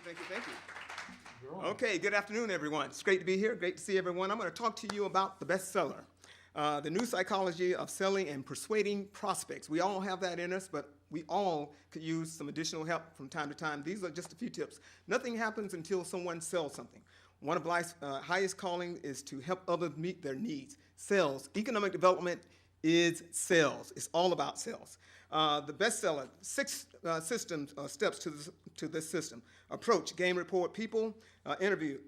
Thank you. Okay, good afternoon, everyone. It's great to be here. Great to see everyone. I'm going to talk to you about the bestseller, the new psychology of selling and persuading prospects. We all have that in us, but we all could use some additional help from time to time. These are just a few tips. Nothing happens until someone sells something. One of life's highest calling is to help others meet their needs. Sales, economic development is sales. It's all about sales. The bestseller, six systems, steps to this system. Approach, gain rapport with people, interview,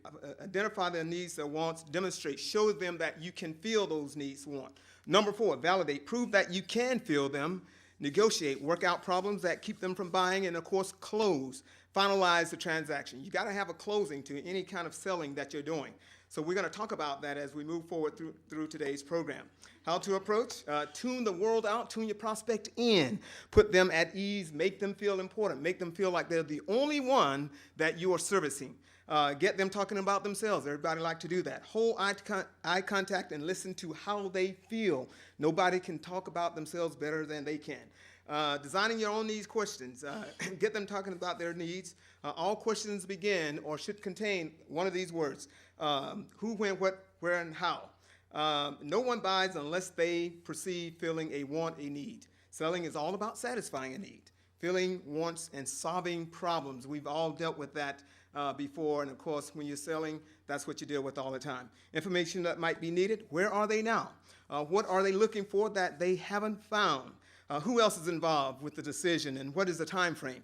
identify their needs, their wants, demonstrate, show them that you can fill those needs, want. Number 4, validate, prove that you can fill them, negotiate, work out problems that keep them from buying, and of course, close, finalize the transaction. You got to have a closing to any kind of selling that you're doing. So we're going to talk about that as we move forward through today's program. How to approach, tune the world out, tune your prospect in, put them at ease, make them feel important, make them feel like they're the only one that you are servicing. Get them talking about themselves. Everybody like to do that. Hold eye contact and listen to how they feel. Nobody can talk about themselves better than they can. Designing your own needs questions. Get them talking about their needs. All questions begin or should contain one of these words. Who, when, what, where, and how. No one buys unless they perceive feeling a want, a need. Selling is all about satisfying a need. Feeling wants and solving problems. We've all dealt with that before, and of course, when you're selling, that's what you deal with all the time. Information that might be needed, where are they now? What are they looking for that they haven't found? Who else is involved with the decision, and what is the time frame?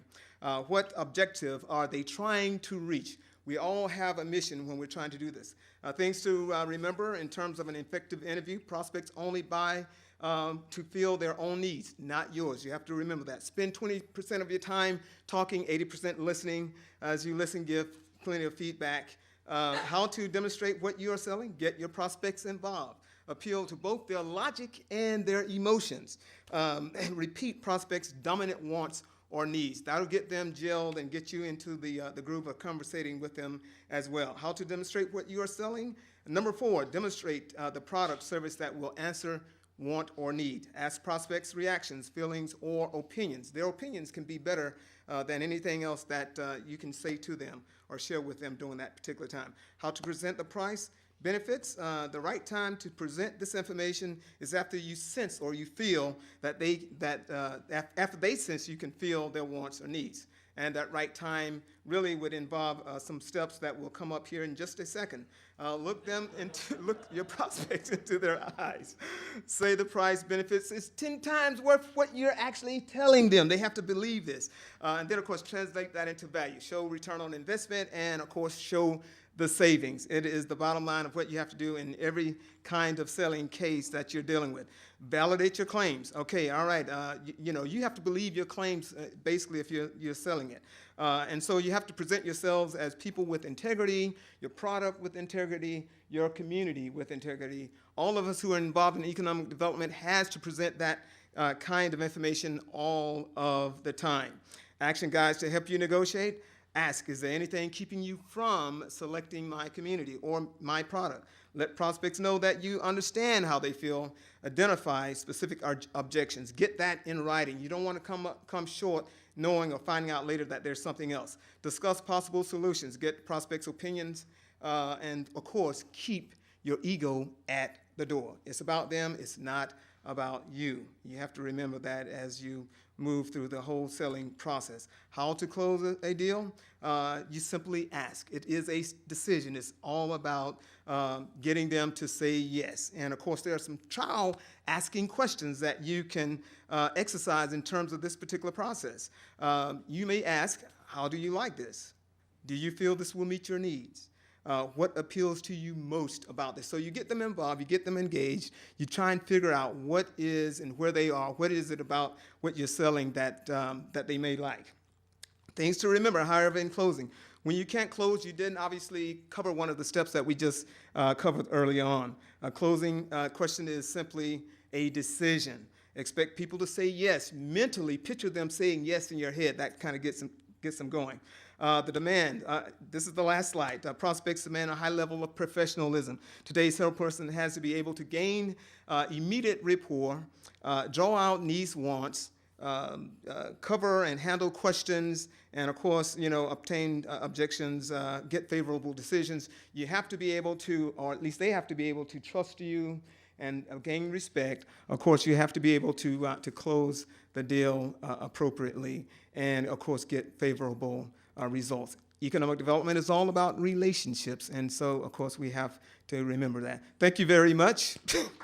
What objective are they trying to reach? We all have a mission when we're trying to do this. Things to remember in terms of an effective interview: prospects only buy to fill their own needs, not yours. You have to remember that. Spend 20% of your time talking, 80% listening. As you listen, give plenty of feedback. How to demonstrate what you are selling: get your prospects involved. Appeal to both their logic and their emotions. And repeat prospects' dominant wants or needs. That'll get them gelled and get you into the groove of conversating with them as well. How to demonstrate what you are selling? Number 4, demonstrate the product service that will answer want or need. Ask prospects' reactions, feelings, or opinions. Their opinions can be better than anything else that you can say to them or share with them during that particular time. How to present the price? Benefits, the right time to present this information is after you sense or you feel that after they sense you can feel their wants or needs. And that right time really would involve some steps that will come up here in just a second. Look your prospects into their eyes. Say the price benefits is 10 times worth what you're actually telling them. They have to believe this. And then, of course, translate that into value. Show return on investment and, of course, show the savings. It is the bottom line of what you have to do in every kind of selling case that you're dealing with. Validate your claims. Okay, all right. You have to believe your claims basically if you're selling it. And so you have to present yourselves as people with integrity, your product with integrity, your community with integrity. All of us who are involved in economic development has to present that kind of information all of the time. Action guides to help you negotiate. Ask, is there anything keeping you from selecting my community or my product? Let prospects know that you understand how they feel. Identify specific objections. Get that in writing. You don't want to come short knowing or finding out later that there's something else. Discuss possible solutions. Get prospects' opinions. And, of course, keep your ego at the door. It's about them. It's not about you. You have to remember that as you move through the whole selling process. How to close a deal? You simply ask. It is a decision. It's all about getting them to say yes. And of course, there are some trial asking questions that you can exercise in terms of this particular process. You may ask, how do you like this? Do you feel this will meet your needs? What appeals to you most about this? So you get them involved, you get them engaged, you try and figure out what is and where they are, what is it about what you're selling that they may like. Things to remember, however, in closing. When you can't close, you didn't obviously cover one of the steps that we just covered early on. A closing question is simply a decision. Expect people to say yes. Mentally picture them saying yes in your head. That kind of gets them going. The demand, this is the last slide. Prospects demand a high level of professionalism. Today's salesperson has to be able to gain immediate rapport, draw out needs, wants, cover and handle questions, and of course, obtain objections, get favorable decisions. You have to be able to, or at least they have to be able to trust you and gain respect. Of course, you have to be able to close the deal appropriately, and of course, get favorable results. Economic development is all about relationships, and so of course we have to remember that. Thank you very much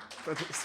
for this.